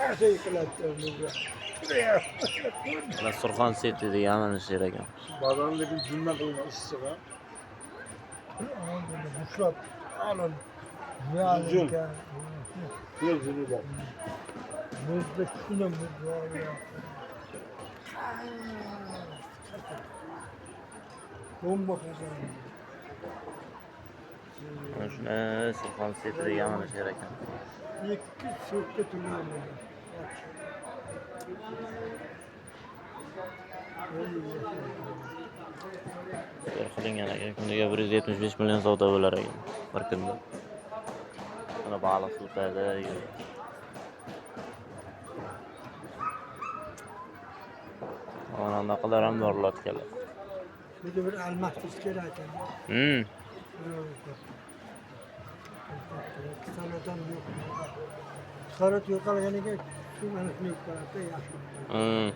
Her şeyi kılattığımızda. Şuraya. Mana Surxon seti degan mana shu yer ekan. Bazen de bir cümle koyma ısıra. Muşrat. Alın. Ne alın ki? Gözünü bak. Muzda şuna muz var ya. Bomba kazandı. Mana shuni Surxon seti degan mana shu yer ekan. İki sürtte tuluyor. Bir qilingan ekan. Kuniga 175 million savdo bo'lar ekan bir kunda. Mana baliq sotadi. Anaqalar ham bor lotkalar. Bir de bir almak iskelet. Sanatdan yok. Sanat yok. Kalganiga şu anasını yok. Yaşlı.